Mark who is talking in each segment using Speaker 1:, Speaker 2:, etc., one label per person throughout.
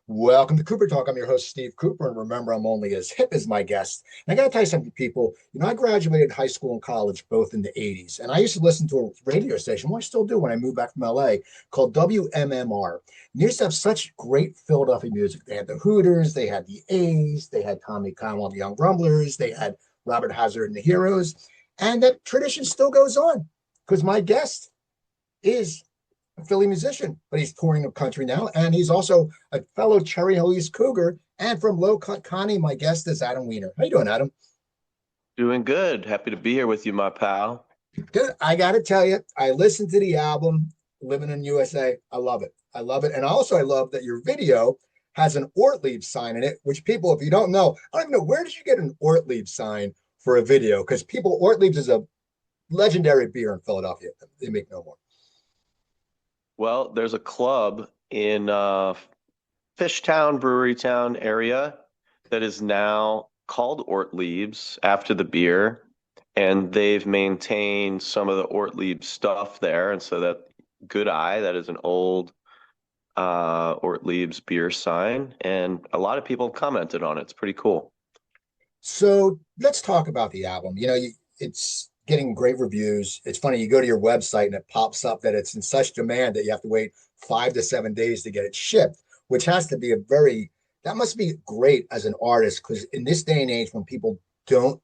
Speaker 1: Welcome to Cooper Talk. I'm your host, Steve Cooper, and remember, I'm only as hip as my guest. And I got to tell you something, people. I graduated high school and college both in the 80s, and I used to listen to a radio station, well, I still do when I moved back from LA, called WMMR. And they used to have such great Philadelphia music. They had the Hooters, they had the A's, they had Tommy Conwell and the Young Rumblers, they had Robert Hazard and the Heroes. And that tradition still goes on because my guest is a Philly musician, but he's touring the country now. And he's also a fellow Cherry Hill East Cougar. And from Low Cut Connie, my guest is Adam Weiner. How you doing, Adam?
Speaker 2: Doing good. Happy to be here with you, my pal.
Speaker 1: Good. I got to tell you, I listened to the album Living in USA. I love it. I love it. And also, I love that your video has an Ortlieb sign in it, which people, if you don't know, I don't even know, where did you get an Ortlieb sign for a video? Because people, Ortlieb's is a legendary beer in Philadelphia. They make no more.
Speaker 2: Well, there's a club in Fishtown, Brewerytown area that is now called Ortlieb's after the beer, and they've maintained some of the Ortlieb stuff there. And so that good eye, that is an old Ortlieb's beer sign, and a lot of people have commented on it. It's pretty cool.
Speaker 1: So let's talk about the album. It's getting great reviews. It's funny, you go to your website and it pops up that it's in such demand that you have to wait 5 to 7 days to get it shipped, which has to be that must be great as an artist because in this day and age when people don't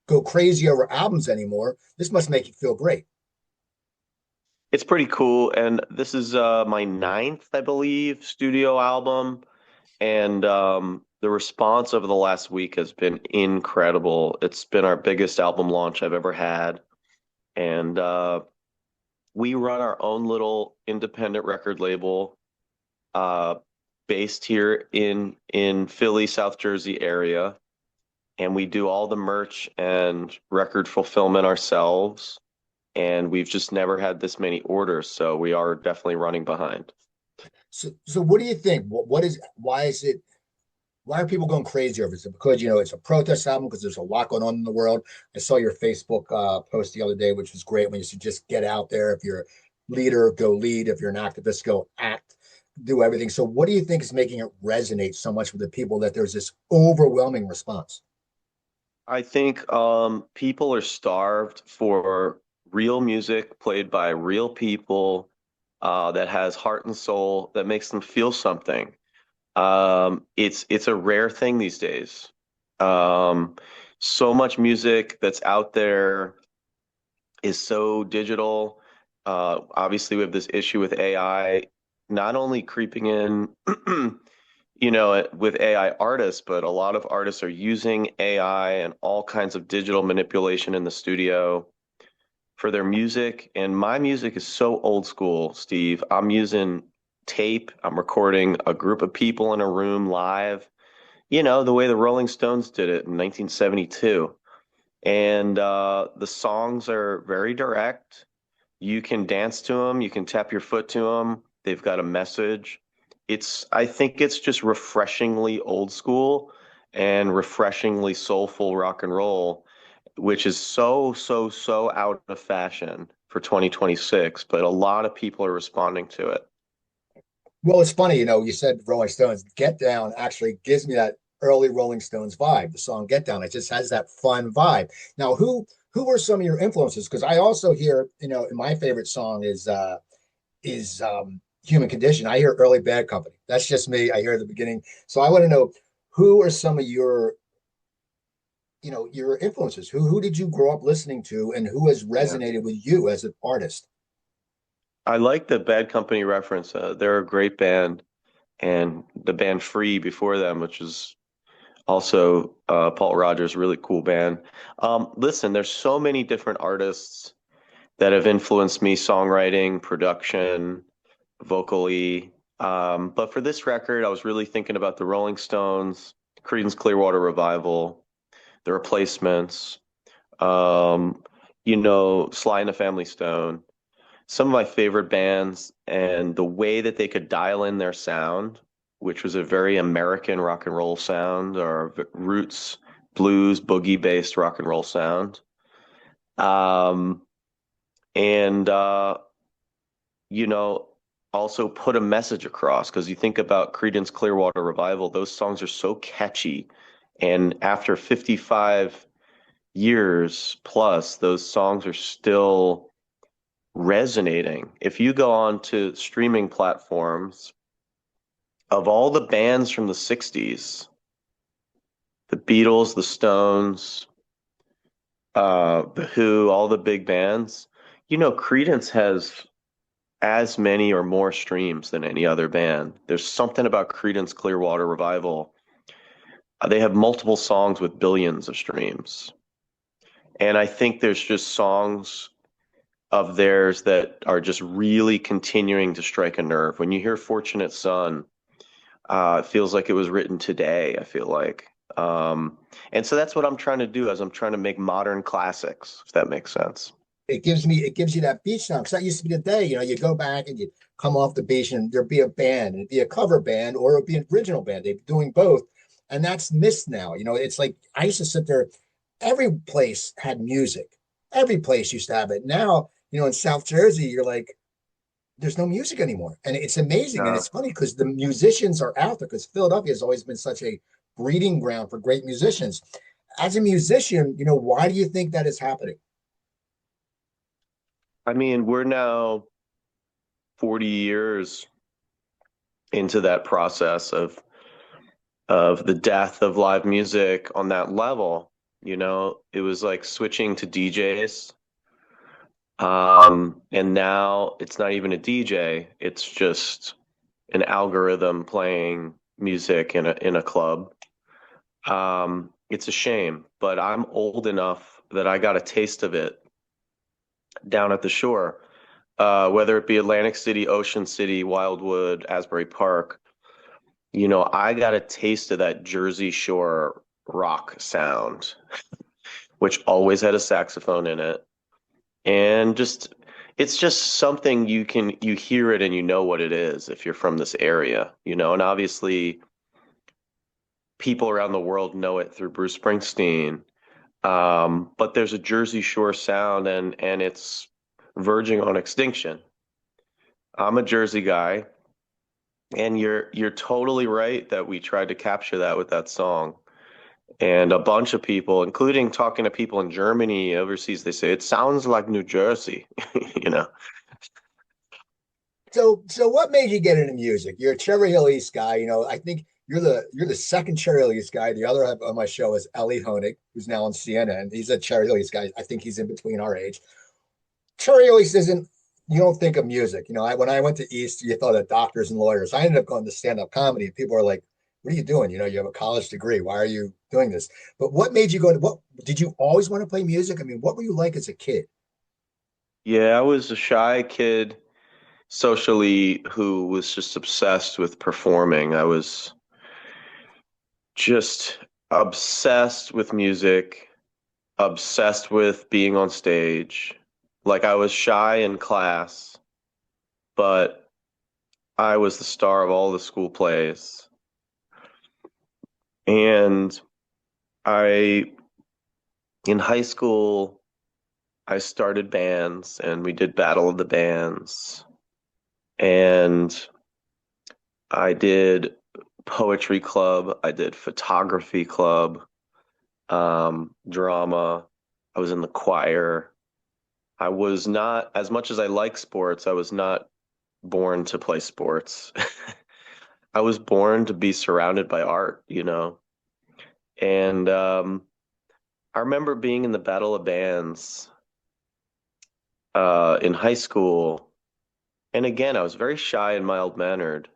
Speaker 1: go crazy over albums anymore, this must make you feel great.
Speaker 2: It's pretty cool, and this is my ninth, I believe, studio album. And the response over the last week has been incredible. It's been our biggest album launch I've ever had. And we run our own little independent record label uh, based here in Philly, South Jersey area. And we do all the merch and record fulfillment ourselves. And we've just never had this many orders. So we are definitely running behind.
Speaker 1: So what do you think? Why are people going crazy over it? Is it because it's a protest album because there's a lot going on in the world? I saw your Facebook post the other day, which was great when you said just get out there. If you're a leader, go lead. If you're an activist, go act, do everything. So what do you think is making it resonate so much with the people that there's this overwhelming response?
Speaker 2: I think people are starved for real music played by real people that has heart and soul that makes them feel something. It's a rare thing these days. Um, so much music that's out there is so digital. Obviously, we have this issue with AI not only creeping in, with AI artists, but a lot of artists are using AI and all kinds of digital manipulation in the studio for their music. And my music is so old school, Steve. I'm using tape. I'm recording a group of people in a room live, the way the Rolling Stones did it in 1972. And the songs are very direct. You can dance to them, you can tap your foot to them. They've got a message. I think it's just refreshingly old school and refreshingly soulful rock and roll, which is so, so, so out of fashion for 2026, but a lot of people are responding to it.
Speaker 1: Well, it's funny, you said Rolling Stones. Get Down actually gives me that early Rolling Stones vibe. The song Get Down, it just has that fun vibe. Now, who were some of your influences? Because I also hear, my favorite song is Human Condition. I hear Early Bad Company. That's just me. I hear the beginning. So I want to know who are some of your influences? Who did you grow up listening to and who has
Speaker 2: Yeah.
Speaker 1: resonated with you as an artist?
Speaker 2: I like the Bad Company reference. They're a great band, and the band Free before them, which is also Paul Rogers, really cool band. Listen, there's so many different artists that have influenced me, songwriting, production, vocally. But for this record, I was really thinking about the Rolling Stones, Creedence Clearwater Revival, The Replacements, Sly and the Family Stone, some of my favorite bands, and the way that they could dial in their sound, which was a very American rock and roll sound, or roots, blues, boogie based rock and roll sound. Um, and you know, also put a message across. Because you think about Creedence Clearwater Revival, those songs are so catchy. And after 55 years plus, those songs are still resonating. If you go on to streaming platforms, of all the bands from the 60s, the Beatles, the Stones, the Who, all the big bands, Creedence has as many or more streams than any other band. There's something about Creedence Clearwater Revival. They have multiple songs with billions of streams. And I think there's just songs of theirs that are just really continuing to strike a nerve. When you hear Fortunate Son, it feels like it was written today, I feel like. And so that's what I'm trying to do as I'm trying to make modern classics, if that makes sense.
Speaker 1: It gives you that beach sound because that used to be the day. You go back and you come off the beach and there'd be a band, and it'd be a cover band or it'd be an original band. They'd be doing both, and that's missed now. It's like I used to sit there. Every place had music. Every place used to have it. Now, in South Jersey, you're like, there's no music anymore, and it's amazing. And
Speaker 2: Uh,
Speaker 1: it's funny because the musicians are out there because Philadelphia has always been such a breeding ground for great musicians. As a musician, why do you think that is happening?
Speaker 2: I mean, we're now 40 years into that process of the death of live music on that level. It was like switching to DJs. And now it's not even a DJ, it's just an algorithm playing music in a club. It's a shame, but I'm old enough that I got a taste of it down at the shore. Whether it be Atlantic City, Ocean City, Wildwood, Asbury Park, I got a taste of that Jersey Shore rock sound, which always had a saxophone in it. And it's just something you hear it and you know what it is if you're from this area, and obviously people around the world know it through Bruce Springsteen. But there's a Jersey Shore sound and it's verging on extinction. I'm a Jersey guy, and you're totally right that we tried to capture that with that song. And a bunch of people, including talking to people in Germany, overseas, they say it sounds like New Jersey, you know.
Speaker 1: So what made you get into music? You're a Cherry Hill East guy. I think you're the second Cherry Hill East guy. The other on my show is Ellie Honig, who's now on CNN. He's a Cherry Hill East guy. I think he's in between our age. Cherry Hill East isn't. You don't think of music. When I went to East, you thought of doctors and lawyers. I ended up going to stand-up comedy, and people are like, "What are you doing? You have a college degree. Why are you doing this?" But what made you go to what? Did you always want to play music? I mean, what were you like as a kid?
Speaker 2: Yeah, I was a shy kid socially who was just obsessed with performing. I was just obsessed with music, obsessed with being on stage. Like I was shy in class, but I was the star of all the school plays. And I, in high school, I started bands and we did Battle of the Bands. And I did poetry club, I did photography club, drama. I was in the choir. I was not, as much as I like sports, I was not born to play sports. I was born to be surrounded by art. And I remember being in the Battle of Bands in high school. And again, I was very shy and mild-mannered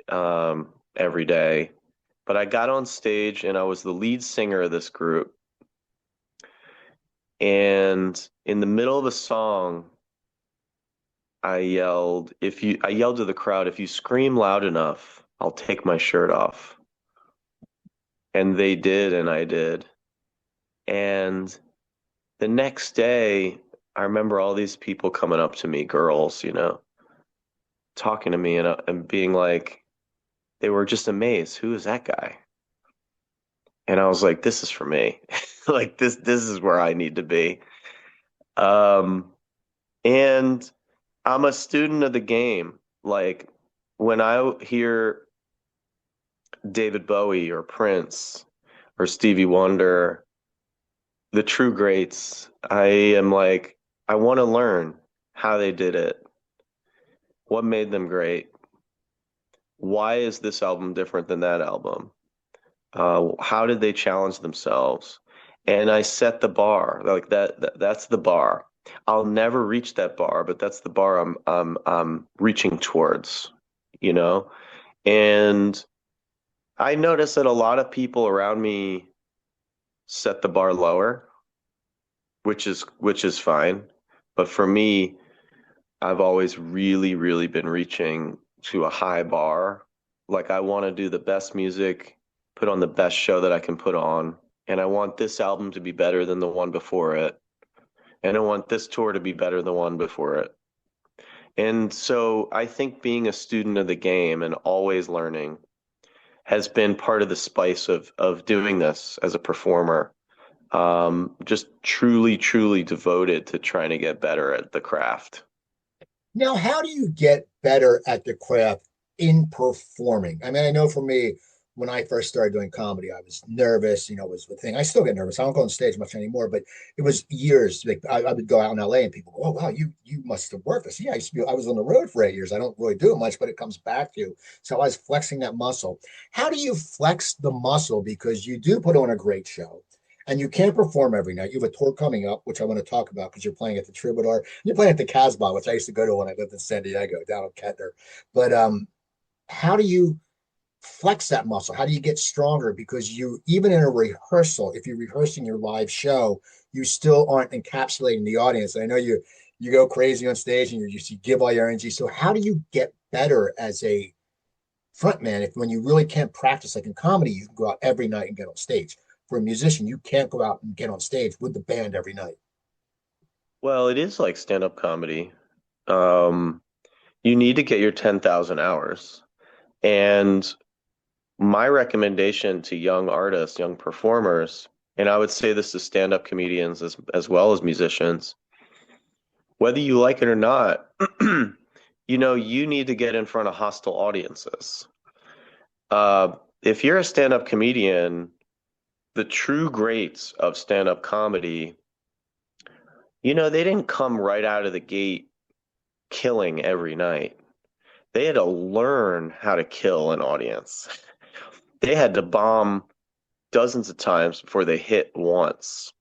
Speaker 2: every day. But I got on stage and I was the lead singer of this group. And in the middle of a song, I yelled to the crowd, if you scream loud enough, I'll take my shirt off. And they did, and I did. And the next day, I remember all these people coming up to me, girls, talking to me and being like, they were just amazed. Who is that guy? And I was like, this is for me. Like this is where I need to be. Um, and I'm a student of the game. Like when I hear David Bowie or Prince or Stevie Wonder, the true greats, I am like, I want to learn how they did it. What made them great? Why is this album different than that album? How did they challenge themselves? And I set the bar like that's the bar. I'll never reach that bar, but that's the bar I'm reaching towards, you know? And I notice that a lot of people around me set the bar lower, which is fine. But for me, I've always really, really been reaching to a high bar. Like I want to do the best music, put on the best show that I can put on, and I want this album to be better than the one before it, and I want this tour to be better than the one before it. And so I think being a student of the game and always learning has been part of the spice of doing this as a performer. Just truly, truly devoted to trying to get better at the craft.
Speaker 1: Now, how do you get better at the craft in performing? I mean, I know for me, when I first started doing comedy, I was nervous, you know, was the thing. I still get nervous. I don't go on stage much anymore, but it was years. Like I would go out in LA and people go, "Oh wow, you must have worked this." Yeah, I was on the road for 8 years. I don't really do it much, but it comes back to you. So I was flexing that muscle. How do you flex the muscle? Because you do put on a great show. And you can't perform every night. You have a tour coming up, which I want to talk about because you're playing at the Troubadour. You're playing at the Casbah, which I used to go to when I lived in San Diego, down in Kettner. But how do you flex that muscle? How do you get stronger? Because you, even in a rehearsal, if you're rehearsing your live show, you still aren't encapsulating the audience. I know you go crazy on stage and you give all your energy. So how do you get better as a frontman if when you really can't practice like in comedy, you can go out every night and get on stage. For a musician, you can't go out and get on stage with the band every night.
Speaker 2: Well, it is like stand-up comedy. Um, you need to get your 10,000 hours. And my recommendation to young artists, young performers, and I would say this to stand-up comedians as well as musicians, whether you like it or not, you need to get in front of hostile audiences. If you're a stand-up comedian, the true greats of stand-up comedy, they didn't come right out of the gate killing every night. They had to learn how to kill an audience. They had to bomb dozens of times before they hit once.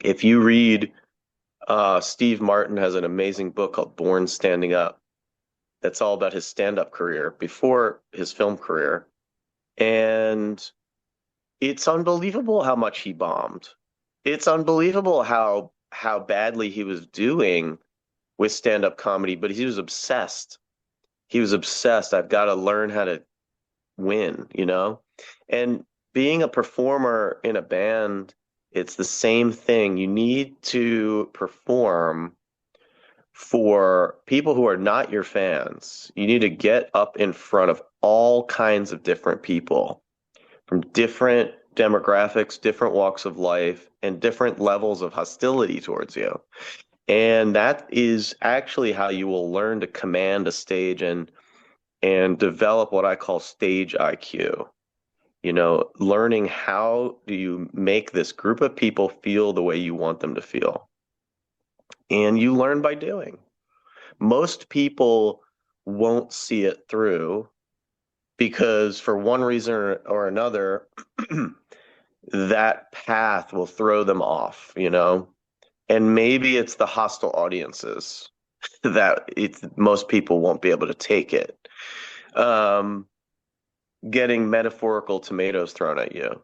Speaker 2: If you read, Steve Martin has an amazing book called Born Standing Up. That's all about his stand-up career before his film career. And it's unbelievable how much he bombed. It's unbelievable how badly he was doing with stand-up comedy, but he was obsessed. He was obsessed. I've got to learn how to win. And being a performer in a band, it's the same thing. You need to perform for people who are not your fans. You need to get up in front of all kinds of different people from different demographics, different walks of life, and different levels of hostility towards you. And that is actually how you will learn to command a stage and develop what I call stage IQ. Learning how do you make this group of people feel the way you want them to feel. And you learn by doing. Most people won't see it through because for one reason or another, that path will throw them off. And maybe it's the hostile audiences that most people won't be able to take it. Um, Getting metaphorical tomatoes thrown at you,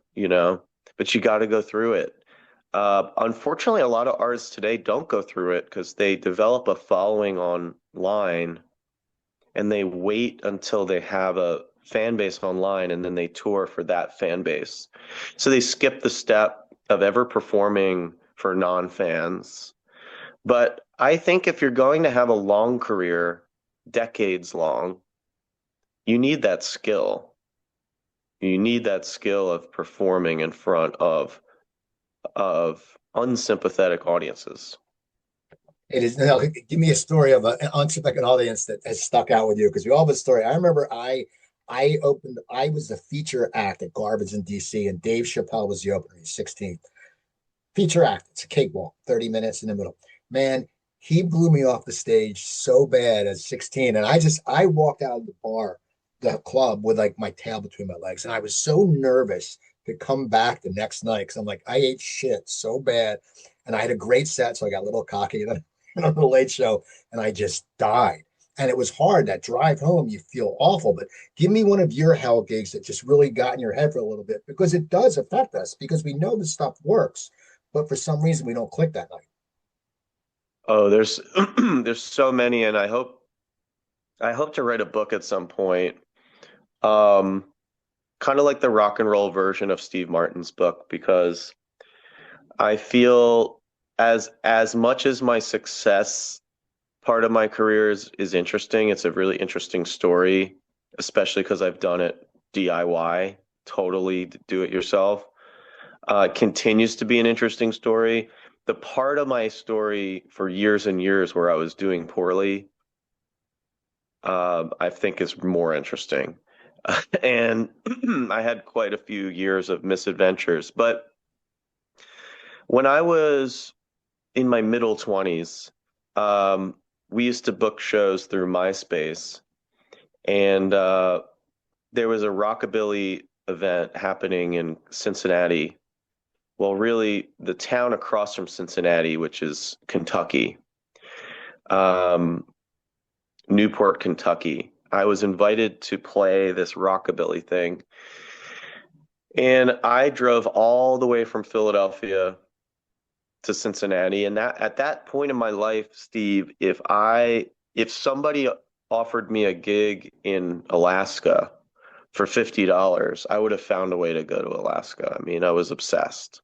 Speaker 2: but you got to go through it. Unfortunately, a lot of artists today don't go through it because they develop a following online and they wait until they have a fan base online and then they tour for that fan base. So they skip the step of ever performing for non-fans. But I think if you're going to have a long career, decades long, you need that skill. You need that skill of performing in front of unsympathetic audiences.
Speaker 1: It is. No, give me a story of an unexpected audience that has stuck out with you because we all have a story. I remember I was the feature act at Garbage in DC, and Dave Chappelle was the opener. He's 16. Feature act. It's a cakewalk, 30 minutes in the middle. Man, he blew me off the stage so bad at 16. And I walked out of the bar, the club, with like my tail between my legs. And I was so nervous to come back the next night because I'm like, I ate shit so bad. And I had a great set. So I got a little cocky then on the late show and I just died. And it was hard that drive home. You feel awful, but give me one of your hell gigs that just really got in your head for a little bit because it does affect us because we know this stuff works but for some reason we don't click that night.
Speaker 2: Oh, there's there's so many, and I hope to write a book at some point. Um, Kind of like the rock and roll version of Steve Martin's book, because I feel as much as my success part of my career is interesting, it's a really interesting story, especially because I've done it DIY, totally do it yourself. It continues to be an interesting story. The part of my story for years and years where I was doing poorly, I think is more interesting. And I had quite a few years of misadventures. But when I was in my middle 20s, um, we used to book shows through MySpace, and there was a rockabilly event happening in Cincinnati. Well, really, the town across from Cincinnati, which is Kentucky, um, Newport, Kentucky. I was invited to play this rockabilly thing, and I drove all the way from Philadelphia to Cincinnati. And that at that point in my life, Steve, if somebody offered me a gig in Alaska for $50, I would have found a way to go to Alaska. I mean, I was obsessed.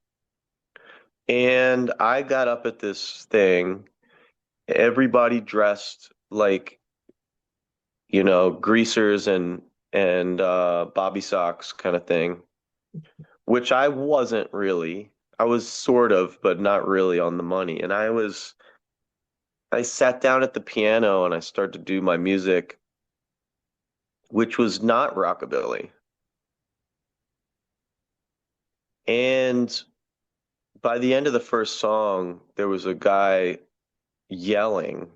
Speaker 2: And I got up at this thing, everybody dressed like, greasers and bobby socks kind of thing, which I wasn't really. I was sort of, but not really on the money. And I sat down at the piano and I started to do my music, which was not rockabilly. And by the end of the first song, there was a guy yelling,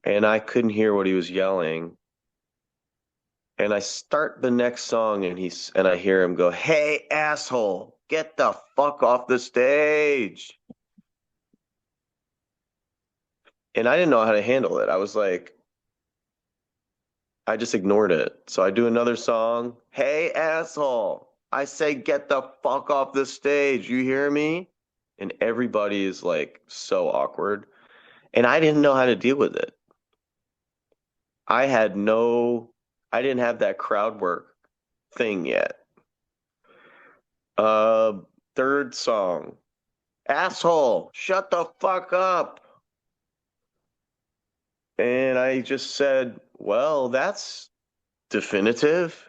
Speaker 2: and I couldn't hear what he was yelling. And I start the next song and I hear him go, "Hey, asshole, get the fuck off the stage." And I didn't know how to handle it. I was like, I just ignored it. So I do another song. "Hey, asshole, I say get the fuck off the stage. You hear me?" And everybody is like so awkward. And I didn't know how to deal with it. I had no, I didn't have that crowd work thing yet. Uh, Third song, "Asshole, shut the fuck up." And I just said, well, that's definitive.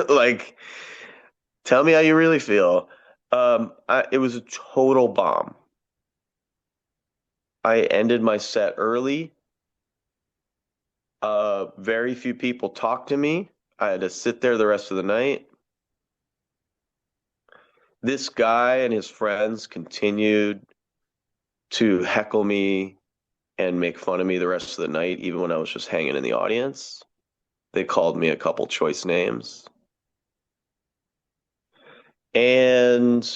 Speaker 2: Like, tell me how you really feel. It was a total bomb. I ended my set early. Very few people talked to me. I had to sit there the rest of the night. This guy and his friends continued to heckle me and make fun of me the rest of the night, even when I was just hanging in the audience. They called me a couple choice names. And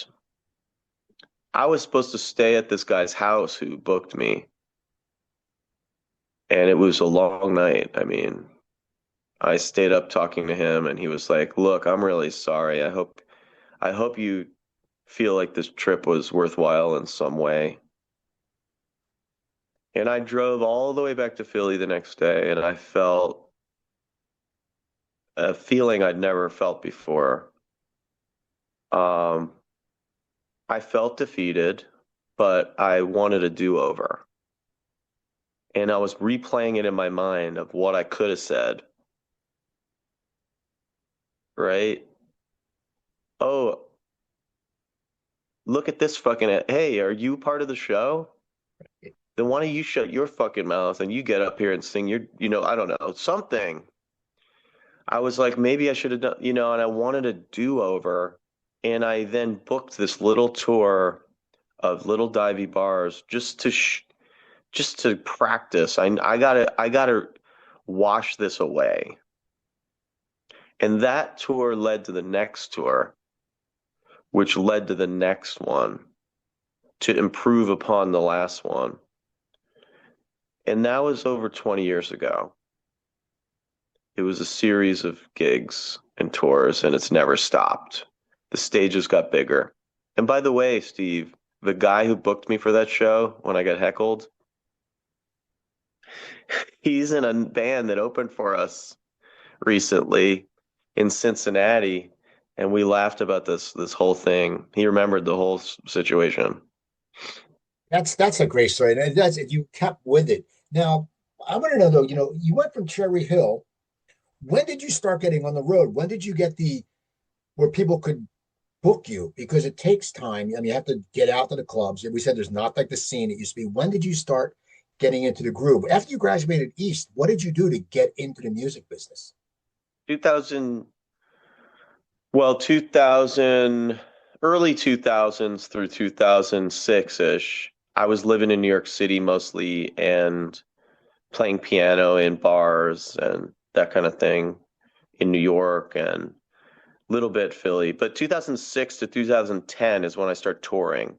Speaker 2: I was supposed to stay at this guy's house who booked me. And it was a long night. I mean, I stayed up talking to him and he was like, "Look, I'm really sorry. I hope you feel like this trip was worthwhile in some way." And I drove all the way back to Philly the next day and I felt a feeling I'd never felt before. Um, I felt defeated, but I wanted a do-over. And I was replaying it in my mind of what I could have said, right? Oh, look at this fucking, hey, are you part of the show? then why don't you shut your fucking mouth and you get up here and sing your, I don't know, something. I was like, maybe I should have done, and I wanted a do-over. And I then booked this little tour of little divey bars just to practice. I gotta wash this away. And that tour led to the next tour, which led to the next one to improve upon the last one. And that was over 20 years ago. It was a series of gigs and tours, and it's never stopped. The stages got bigger. And by the way, Steve, the guy who booked me for that show when I got heckled, he's in a band that opened for us recently in Cincinnati, and we laughed about this whole thing. He remembered the whole situation.
Speaker 1: That's a great story. And that's if you kept with it. Now, I want to know though, you went from Cherry Hill. When did you start getting on the road? When did you get the where people could book you? Because it takes time. I mean, you have to get out to the clubs. We said there's not like the scene it used to be. When did you start getting into the groove? After you graduated East, what did you do to get into the music business?
Speaker 2: 2000, well, 2000, early 2000s through 2006-ish. I was living in New York City mostly and playing piano in bars and that kind of thing in New York and little bit Philly. But 2006 to 2010 is when I start touring.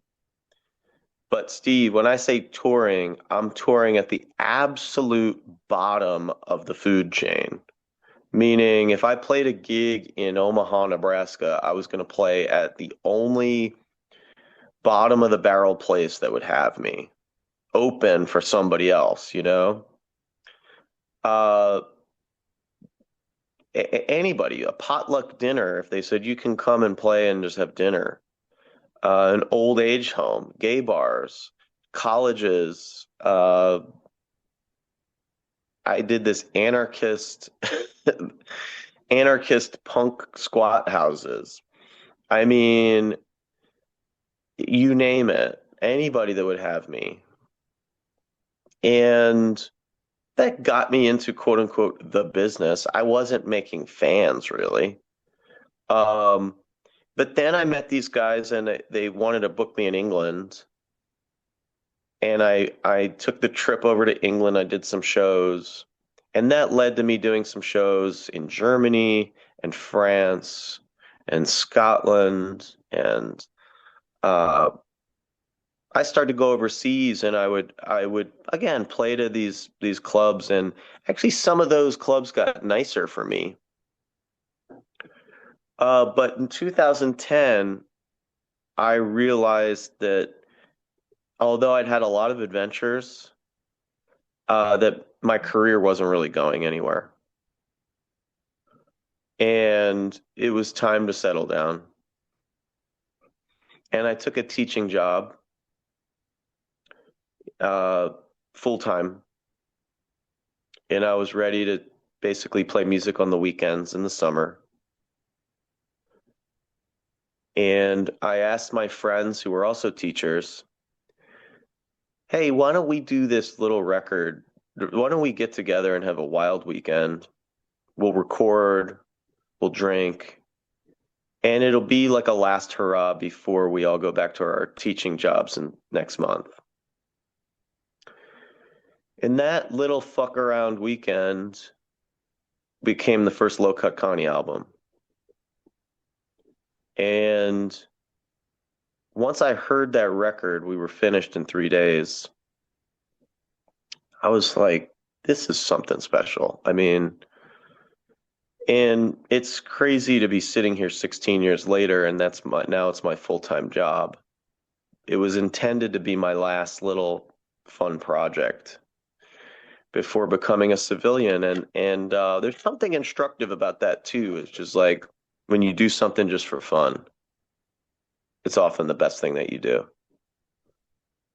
Speaker 2: But Steve, when I say touring, I'm touring at the absolute bottom of the food chain. Meaning, if I played a gig in Omaha, Nebraska, I was going to play at the only bottom of the barrel place that would have me open for somebody else, Uh, anybody, a potluck dinner, if they said you can come and play and just have dinner, an old age home, gay bars, colleges. I did this anarchist punk squat houses. I mean, you name it, anybody that would have me. And that got me into quote unquote the business. I wasn't making fans really. Um, but then I met these guys and they wanted to book me in England. And I took the trip over to England. I did some shows. And that led to me doing some shows in Germany and France and Scotland. And uh, I started to go overseas and I would again play to these clubs and actually some of those clubs got nicer for me. But in 2010, I realized that although I'd had a lot of adventures, that my career wasn't really going anywhere. And it was time to settle down. And I took a teaching job, uh, full time, and I was ready to basically play music on the weekends in the summer. And I asked my friends who were also teachers, hey, why don't we do this little record? Why don't we get together and have a wild weekend? We'll record, we'll drink, and it'll be like a last hurrah before we all go back to our teaching jobs in next month. And that little fuck around weekend became the first Low Cut Connie album. And once I heard that record, we were finished in 3 days. I was like, this is something special. I mean, and it's crazy to be sitting here 16 years later, and now it's my full-time job. It was intended to be my last little fun project before becoming a civilian. And there's something instructive about that too. It's just like when you do something just for fun, it's often the best thing that you do.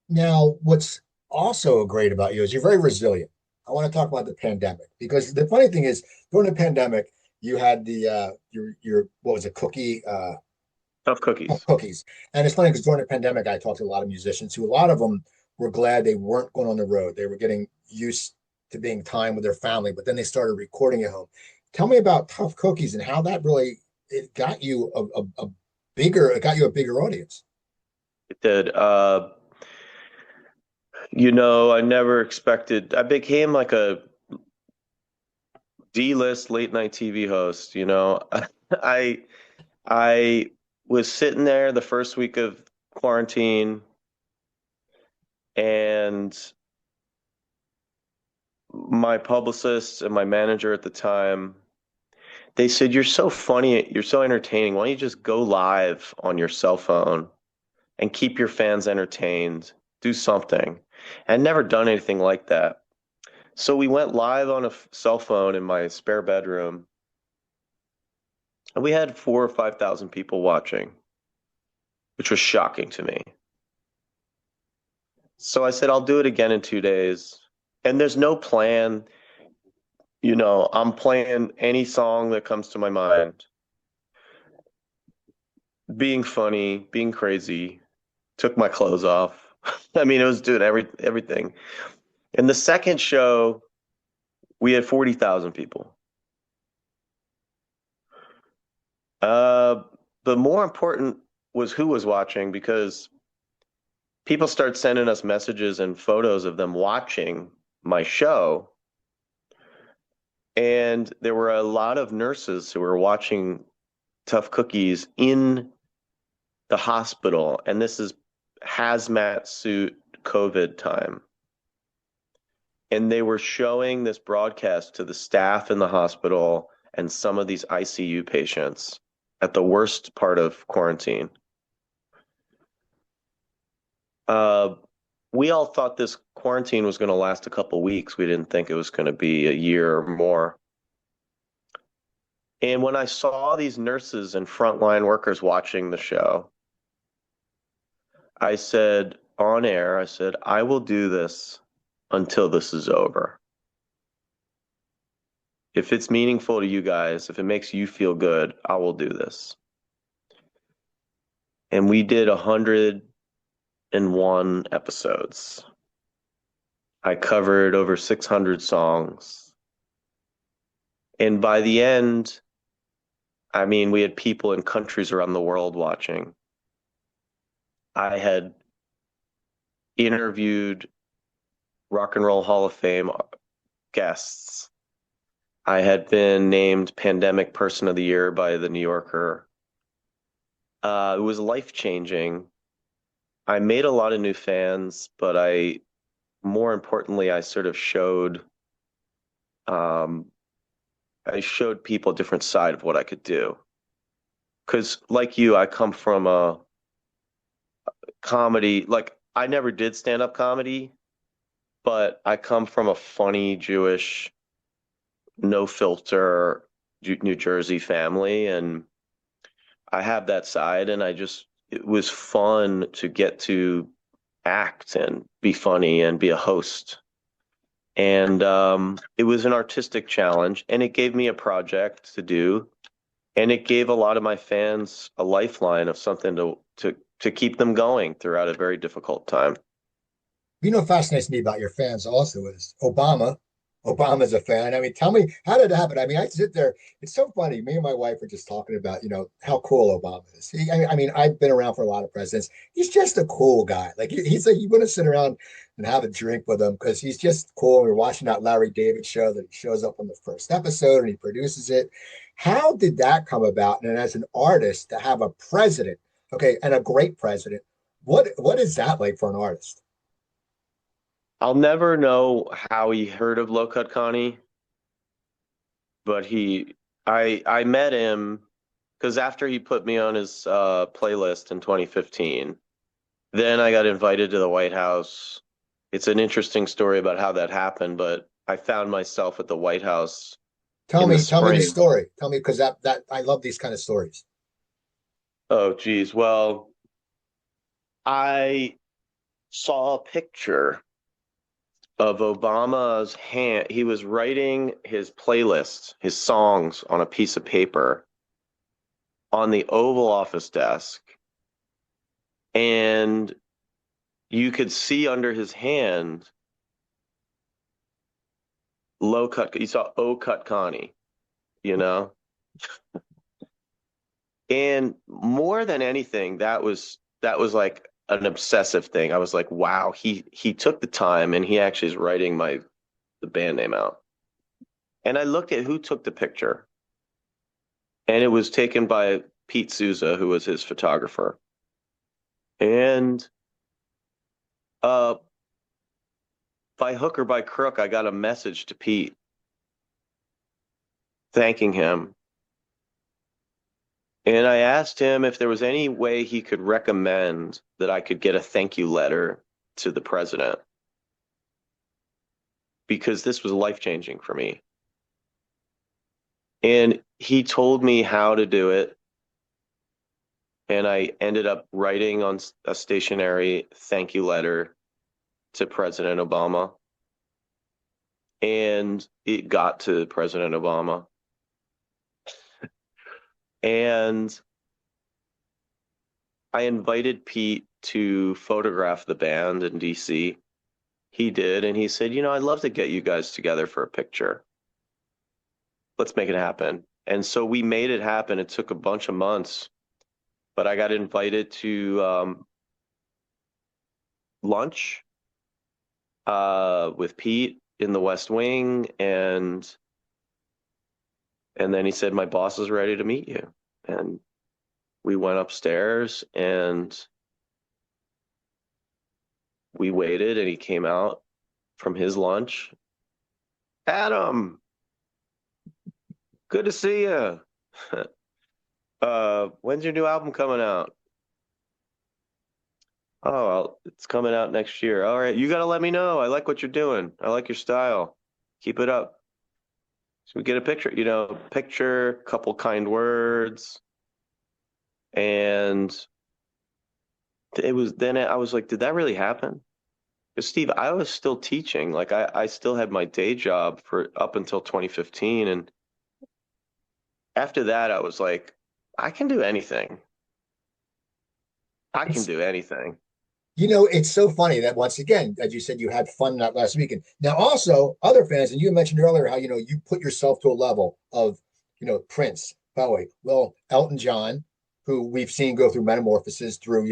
Speaker 1: Now, what's also great about you is you're very resilient. I want to talk about the pandemic because the funny thing is during the pandemic, you had the your what was it,
Speaker 2: Tough cookies.
Speaker 1: cookies. And it's funny because during the pandemic, I talked to a lot of musicians who a lot of them were glad they weren't going on the road. They were getting used to being time with their family, but then they started recording at home. Tell me about Tough Cookies and how that really it got you a bigger it got you a bigger audience.
Speaker 2: It did. I never expected. I became like a D-list late night TV host. I I was sitting there the first week of quarantine, and my publicist and my manager at the time, they said, "You're so funny, you're so entertaining. Why don't you just go live on your cell phone and keep your fans entertained? Do something." I'd never done anything like that. So we went live on a cell phone in my spare bedroom, and we had 4 or 5 thousand people watching, which was shocking to me. So I said, I'll do it again in 2 days. And there's no plan. I'm playing any song that comes to my mind, being funny, being crazy, took my clothes off. I mean, it was doing everything. In the second show, we had 40,000 people. Uh, but more important was who was watching, because people start sending us messages and photos of them watching my show. And there were a lot of nurses who were watching Tough Cookies in the hospital. And this is hazmat suit COVID time. And they were showing this broadcast to the staff in the hospital and some of these ICU patients at the worst part of quarantine. We all thought this quarantine was going to last a couple weeks. We didn't think it was going to be a year or more. And when I saw these nurses and frontline workers watching the show, I said on air, I will do this until this is over. If it's meaningful to you guys, if it makes you feel good, I will do this. And we did 101 episodes. I covered over 600 songs. And by the end, I mean, we had people in countries around the world watching. I had interviewed Rock and Roll Hall of Fame guests. I had been named Pandemic Person of the Year by the New Yorker. It was life-changing. I made a lot of new fans, but more importantly, I sort of I showed people a different side of what I could do. Because like you, I come from a comedy, like I never did stand-up comedy, but I come from a funny Jewish, no filter New Jersey family, and I have that side, and it was fun to get to act and be funny and be a host. And it was an artistic challenge, and it gave me a project to do, and it gave a lot of my fans a lifeline of something to keep them going throughout a very difficult time.
Speaker 1: What fascinates me about your fans also is Obama. Obama's a fan. I mean, tell me, how did it happen? I mean, I sit there. It's so funny. Me and my wife were just talking about, how cool Obama is. I mean, I've been around for a lot of presidents. He's just a cool guy. Like he's like you want to sit around and have a drink with him because he's just cool. We were watching that Larry David show that he shows up on the first episode and he produces it. How did that come about? And as an artist, to have a president, okay, and a great president, what is that like for an artist?
Speaker 2: I'll never know how he heard of Low Cut Connie, but I met him because after he put me on his playlist in 2015, then I got invited to the White House. It's an interesting story about how that happened, but I found myself at the White House
Speaker 1: Tell
Speaker 2: in the
Speaker 1: me, tell me the
Speaker 2: spring.
Speaker 1: story. Tell me because that I love these kind of stories.
Speaker 2: Oh, geez. Well, I saw a picture of Obama's hand. He was writing his playlist, his songs on a piece of paper on the Oval Office desk. And you could see under his hand low cut. You saw O cut Connie, you know? And more than anything, that was like an obsessive thing. I was like, wow, he took the time and he actually is writing the band name out. And I looked at who took the picture, and it was taken by Pete Souza, who was his photographer. And uh, by hook or by crook, I got a message to Pete thanking him. And I asked him if there was any way he could recommend that I could get a thank you letter to the president, because this was life changing for me. And he told me how to do it. And I ended up writing on a stationery thank you letter to President Obama. And it got to President Obama. And I invited Pete to photograph the band in DC. He did. And he said, I'd love to get you guys together for a picture. Let's make it happen. And so we made it happen. It took a bunch of months, but I got invited to lunch with Pete in the West Wing, and then he said, my boss is ready to meet you. And we went upstairs and we waited, and he came out from his lunch. Adam, good to see you. When's your new album coming out? Oh, it's coming out next year. All right, you got to let me know. I like what you're doing. I like your style. Keep it up. So we get a picture, picture, couple kind words. And I was like, did that really happen? Because Steve, I was still teaching. Like I still had my day job for up until 2015. And after that, I was like, I can do anything. I can
Speaker 1: It's
Speaker 2: do anything.
Speaker 1: it's so funny that once again, as you said, you had fun that last weekend. Now, also other fans, and you mentioned earlier how you put yourself to a level of Prince, Bowie, well, Elton John, who we've seen go through metamorphoses through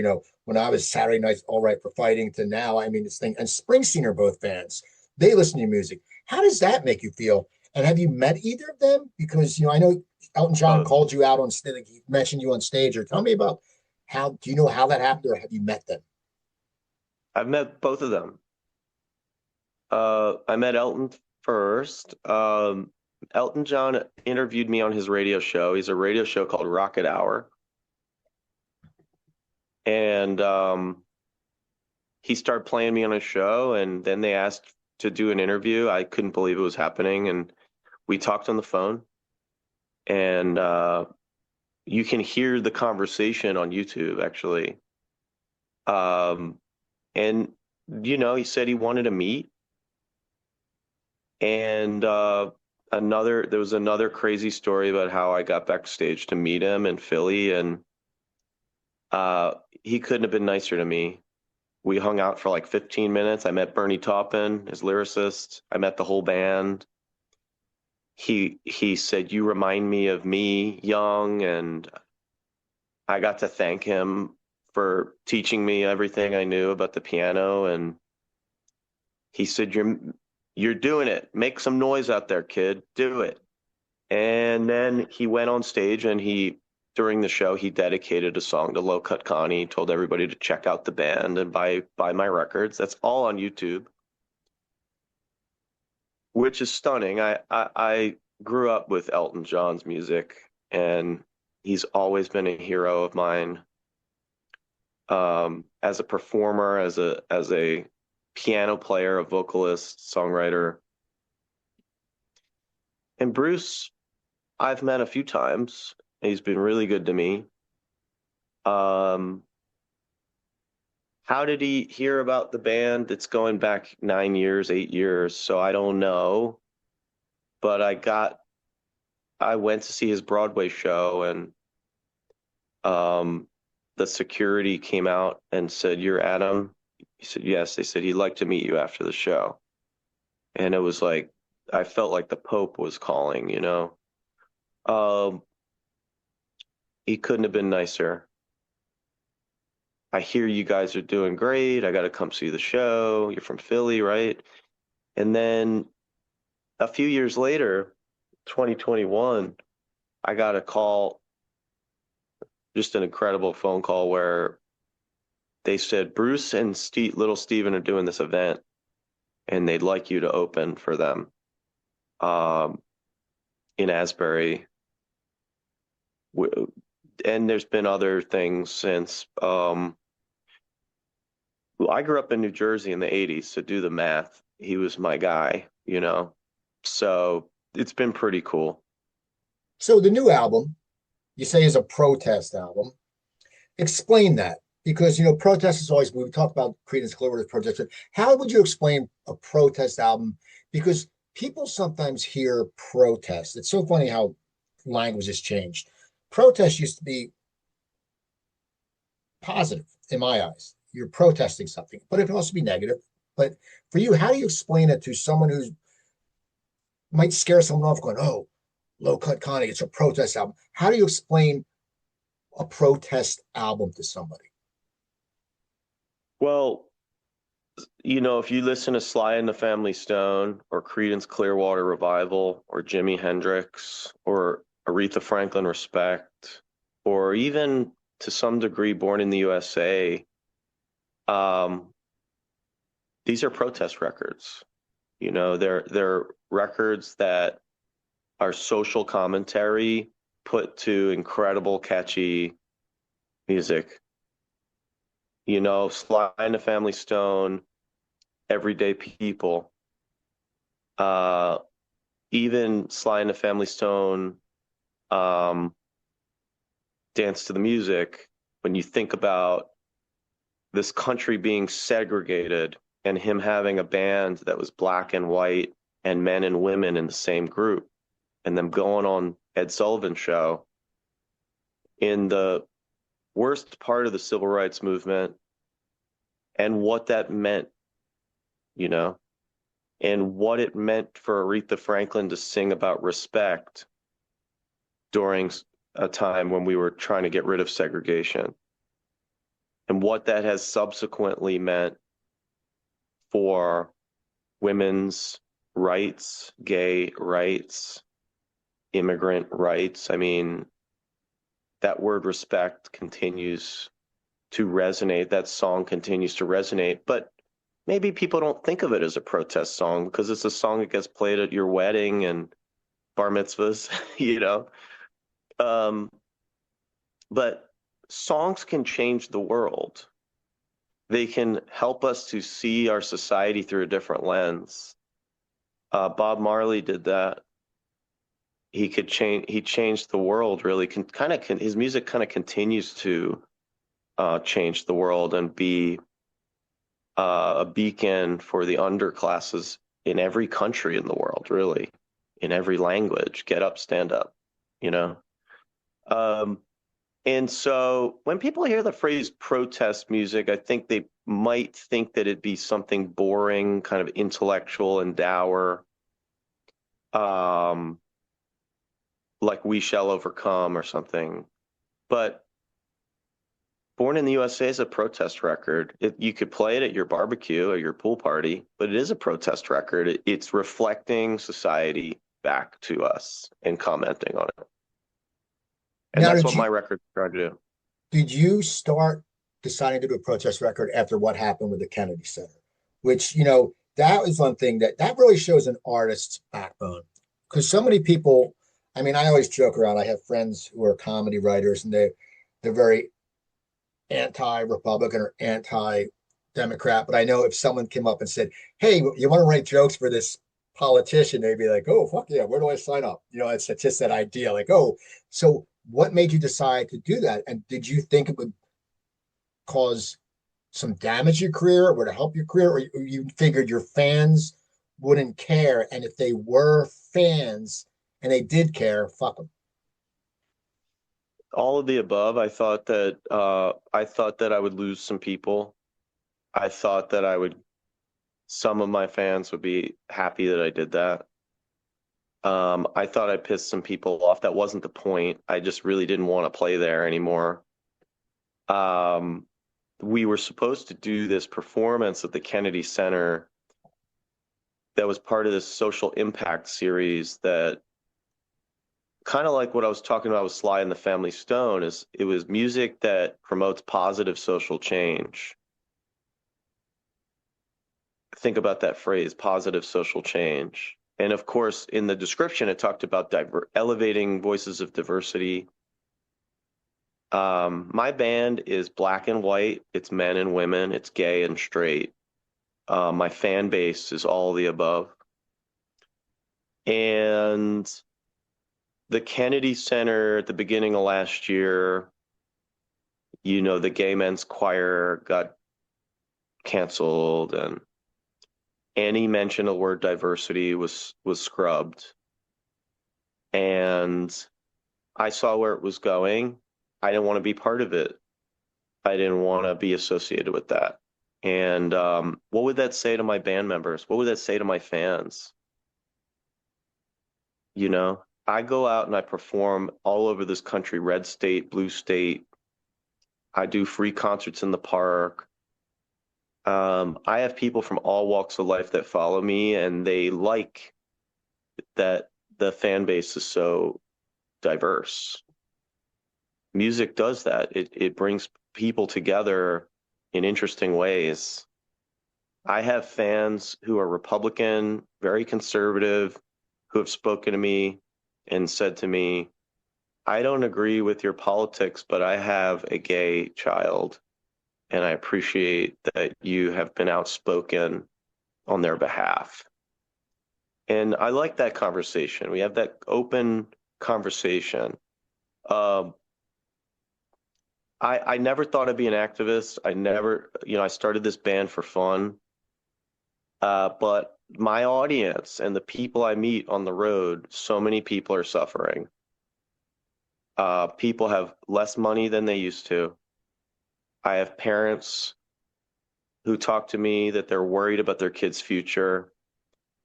Speaker 1: when I was Saturday Night All Right for Fighting to now. I mean, this thing, and Springsteen are both fans. They listen to your music. How does that make you feel? And have you met either of them? Because I know Elton John
Speaker 2: Both.
Speaker 1: called you out on stage, like he mentioned you on stage. Or tell me about how do you know how that happened, or have you met them?
Speaker 2: I've met both of them. I met Elton first. Elton John interviewed me on his radio show. He's a radio show called Rocket Hour. And he started playing me on his show, and then they asked to do an interview. I couldn't believe it was happening. And we talked on the phone, and you can hear the conversation on YouTube, actually. And, he said he wanted to meet. And there was another crazy story about how I got backstage to meet him in Philly, and he couldn't have been nicer to me. We hung out for like 15 minutes. I met Bernie Taupin, his lyricist. I met the whole band. He said, you remind me of me young, and I got to thank him for teaching me everything I knew about the piano. And he said, you're doing it. Make some noise out there, kid. Do it. And then he went on stage, and during the show, he dedicated a song to Low Cut Connie, told everybody to check out the band and buy my records. That's all on YouTube, which is stunning. I grew up with Elton John's music, and he's always been a hero of mine. As a performer, as a piano player, a vocalist, songwriter. And Bruce, I've met a few times. He's been really good to me. How did he hear about the band? It's going back 9 years, 8 years, so I don't know. But I went to see his Broadway show, and the security came out and said, "You're Adam." He said, yes. They said he'd like to meet you after the show. And it was like, I felt like the Pope was calling, you know? Um, he couldn't have been nicer. I hear you guys are doing great. I got to come see the show. You're from Philly, right? And then a few years later, 2021, I got a call, just an incredible phone call where they said Bruce and little Steven are doing this event and they'd like you to open for them um, in Asbury. And there's been other things since. I grew up in New Jersey in the 80s, so do the math. He was my guy, you know? So it's been pretty cool.
Speaker 1: So the new album, you say, is a protest album. Explain that, because protest is always, we talk about Creedence Clearwater protest. How would you explain a protest album? Because people sometimes hear protest. It's so funny how language has changed. Protest used to be positive in my eyes. You're protesting something, but it can also be negative. But for you, how do you explain it to someone who might scare someone off going, oh, Low Cut Connie, it's a protest album? How do you explain a protest album to somebody?
Speaker 2: Well, you know, if you listen to Sly and the Family Stone or Creedence Clearwater Revival or Jimi Hendrix or Aretha Franklin Respect or even to some degree Born in the USA, um, these are protest records. You know, they're records that are social commentary put to incredible catchy music. You know, Sly and the Family Stone, Everyday People, uh, even Sly and the Family Stone, um, Dance to the Music. When you think about this country being segregated and him having a band that was black and white and men and women in the same group, and them going on Ed Sullivan show in the worst part of the civil rights movement and what that meant, you know, and what it meant for Aretha Franklin to sing about respect during a time when we were trying to get rid of segregation, and what that has subsequently meant for women's rights, gay rights, immigrant rights. I mean, that word respect continues to resonate. That song continues to resonate, but maybe people don't think of it as a protest song because it's a song that gets played at your wedding and bar mitzvahs, you know. Um, but songs can change the world. They can help us to see our society through a different lens. Bob Marley did that. He could change. He changed the world. Really, his music kind of continues to change the world and be a beacon for the underclasses in every country in the world. Really, in every language. Get up, stand up. You know. Um, And so when people hear the phrase protest music, I think they might think that it'd be something boring, kind of intellectual and dour, um, like We Shall Overcome or something. But Born in the USA is a protest record. You could play it at your barbecue or your pool party, but it is a protest record. It's reflecting society back to us and commenting on it. And
Speaker 1: Now,
Speaker 2: that's
Speaker 1: did
Speaker 2: what
Speaker 1: you
Speaker 2: my record's trying to do.
Speaker 1: did you start deciding to do a protest record after what happened with the Kennedy Center? Which, that is one thing that really shows an artist's backbone. Because so many people, I mean, I always joke around. I have friends who are comedy writers, and they're very anti-Republican or anti-Democrat. But I know if someone came up and said, "Hey, you want to write jokes for this politician?" They'd be like, "Oh, fuck yeah, where do I sign up?" It's just that idea. Like, oh, so what made you decide to do that? And did you think it would cause some damage to your career, or would it help your career, or you figured your fans wouldn't care, and if they were fans and they did care, fuck them?
Speaker 2: All of the above. I thought that I would lose some people. I thought that some of my fans would be happy that I did that. I thought I pissed some people off. That wasn't the point. I just really didn't want to play there anymore. Um, we were supposed to do this performance at the Kennedy Center that was part of this social impact series that kind of like what I was talking about with Sly and the Family Stone is it was music that promotes positive social change. Think about that phrase, positive social change. And of course, in the description, it talked about elevating voices of diversity. My band is black and white. It's men and women. It's gay and straight. My fan base is all the above. And the Kennedy Center at the beginning of last year, the gay men's choir got canceled, and any mention of the word diversity was scrubbed. And I saw where it was going. I didn't want to be part of it. I didn't want to be associated with that. And what would that say to my band members? What would that say to my fans? I go out and I perform all over this country, red state, blue state. I do free concerts in the park. I have people from all walks of life that follow me, and they like that the fan base is so diverse. Music does that. It brings people together in interesting ways. I have fans who are Republican, very conservative, who have spoken to me and said to me, I don't agree with your politics, but I have a gay child, and I appreciate that you have been outspoken on their behalf. And I like that conversation. We have that open conversation. Um, I never thought I'd be an activist. I started this band for fun. But my audience and the people I meet on the road, so many people are suffering. People have less money than they used to. I have parents who talk to me that they're worried about their kids' future.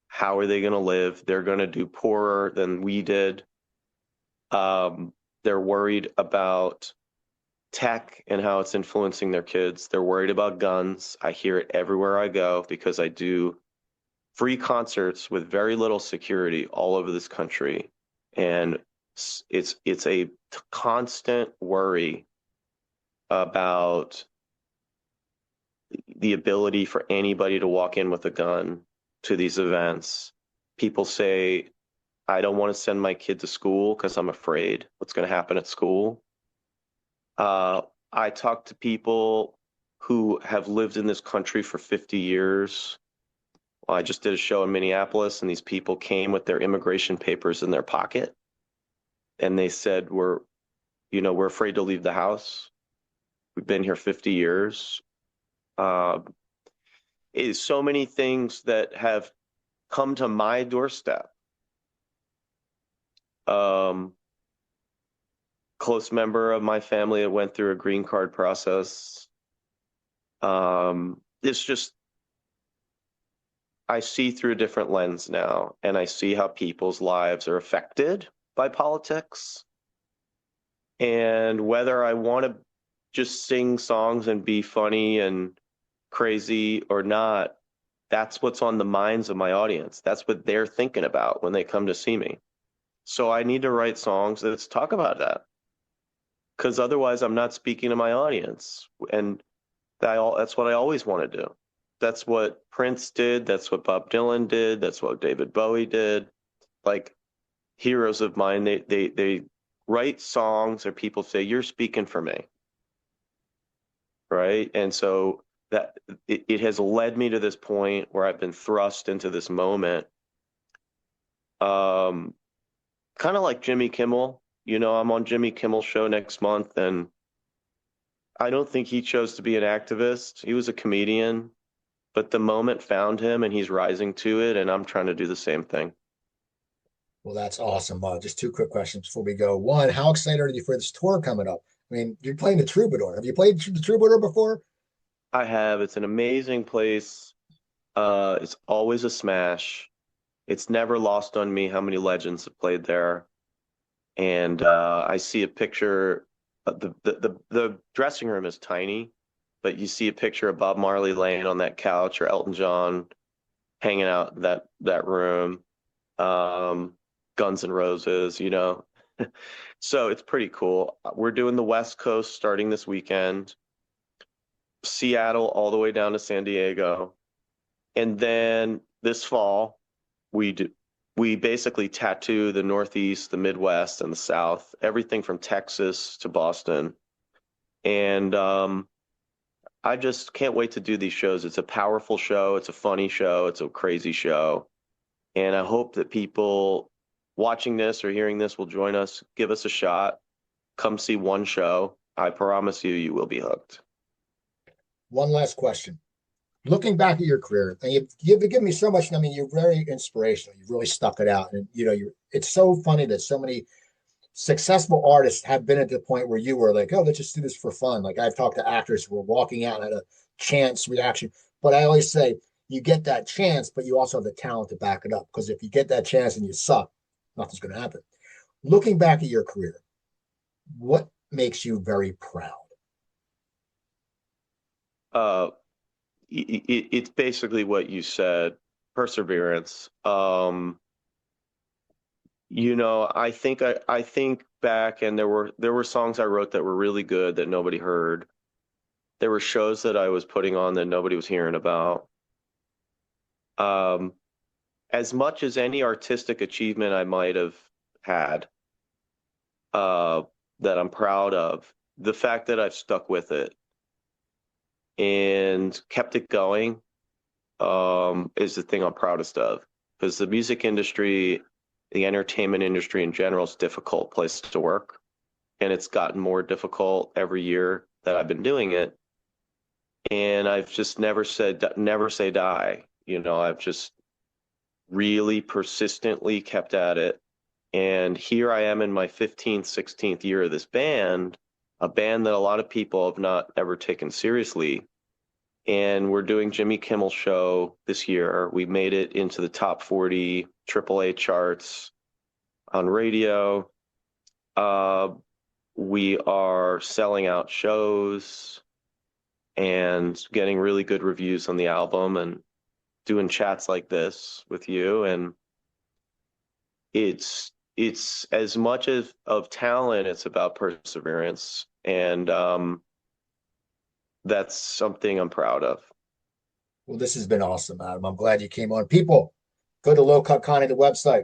Speaker 2: How are they going to live? They're going to do poorer than we did. They're worried about tech and how it's influencing their kids. They're worried about guns. I hear it everywhere I go because I do free concerts with very little security all over this country. And it's a constant worry about the ability for anybody to walk in with a gun to these events. People say, I don't want to send my kid to school because I'm afraid what's going to happen at school. I talk to people who have lived in this country for 50 years. Well, I just did a show in Minneapolis, and these people came with their immigration papers in their pocket. And they said, we're afraid to leave the house. We've been here 50 years. Is so many things that have come to my doorstep. Close member of my family that went through a green card process. It's just, I see through a different lens now, and I see how people's lives are affected by politics. And whether I want to just sing songs and be funny and crazy or not, that's what's on the minds of my audience. That's what they're thinking about when they come to see me. So I need to write songs that talk about that, because otherwise I'm not speaking to my audience. And that's what I always want to do. That's what Prince did. That's what Bob Dylan did. That's what David Bowie did. Like, heroes of mine, they write songs or people say, you're speaking for me. Right. And so that it has led me to this point where I've been thrust into this moment. Kind of like Jimmy Kimmel. I'm on Jimmy Kimmel's show next month, and I don't think he chose to be an activist. He was a comedian, but the moment found him and he's rising to it, and I'm trying to do the same thing.
Speaker 1: Well, that's awesome. Just two quick questions before we go. One, how excited are you for this tour coming up? I mean, you're playing the Troubadour. Have you played the Troubadour before?
Speaker 2: I have. It's an amazing place. It's always a smash. It's never lost on me how many legends have played there. And I see a picture. The dressing room is tiny, but you see a picture of Bob Marley laying on that couch or Elton John hanging out in that room. Um, Guns N' Roses, you know. So it's pretty cool. We're doing the West Coast starting this weekend, Seattle all the way down to San Diego. And then this fall, we do we basically tattoo the Northeast, the Midwest, and the South, everything from Texas to Boston. And I just can't wait to do these shows. It's a powerful show, it's a funny show, it's a crazy show. And I hope that people watching this or hearing this will join us, give us a shot, come see one show. I promise you, you will be hooked.
Speaker 1: One last question. Looking back at your career, and you've given me so much. I mean, you're very inspirational. You've really stuck it out, and you're. It's so funny that so many successful artists have been at the point where you were like, oh, let's just do this for fun. Like I've talked to actors who were walking out and had a chance reaction. But I always say you get that chance, but you also have the talent to back it up. Because if you get that chance and you suck, nothing's going to happen. Looking back at your career, what makes you very proud?
Speaker 2: Uh, it's basically what you said, perseverance. I think back and there were songs I wrote that were really good that nobody heard. There were shows that I was putting on that nobody was hearing about. Um, as much as any artistic achievement I might have had, uh, that I'm proud of, the fact that I've stuck with it and kept it going, is the thing I'm proudest of. Because the music industry, the entertainment industry in general, is a difficult place to work, and it's gotten more difficult every year that I've been doing it. And I've just never say die. I've just really persistently kept at it. And here I am in my 15th, 16th year of this band, a band that a lot of people have not ever taken seriously. And we're doing Jimmy Kimmel's show this year. We made it into the top 40 AAA charts on radio. Uh, we are selling out shows and getting really good reviews on the album and doing chats like this with you. And it's as much as of talent, it's about perseverance. And that's something I'm proud of.
Speaker 1: Well, this has been awesome, Adam. I'm glad you came on. People, go to Low Cut Connie, the website,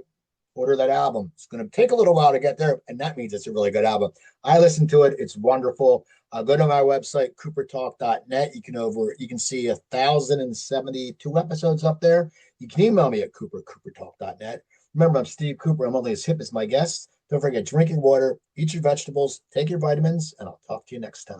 Speaker 1: order that album. It's going to take a little while to get there, and that means it's a really good album. I listened to it. It's wonderful. Go to my website, coopertalk.net. You can see 1,072 episodes up there. You can email me at coopertalk.net. Remember, I'm Steve Cooper. I'm only as hip as my guests. Don't forget, drinking water, eat your vegetables, take your vitamins, and I'll talk to you next time.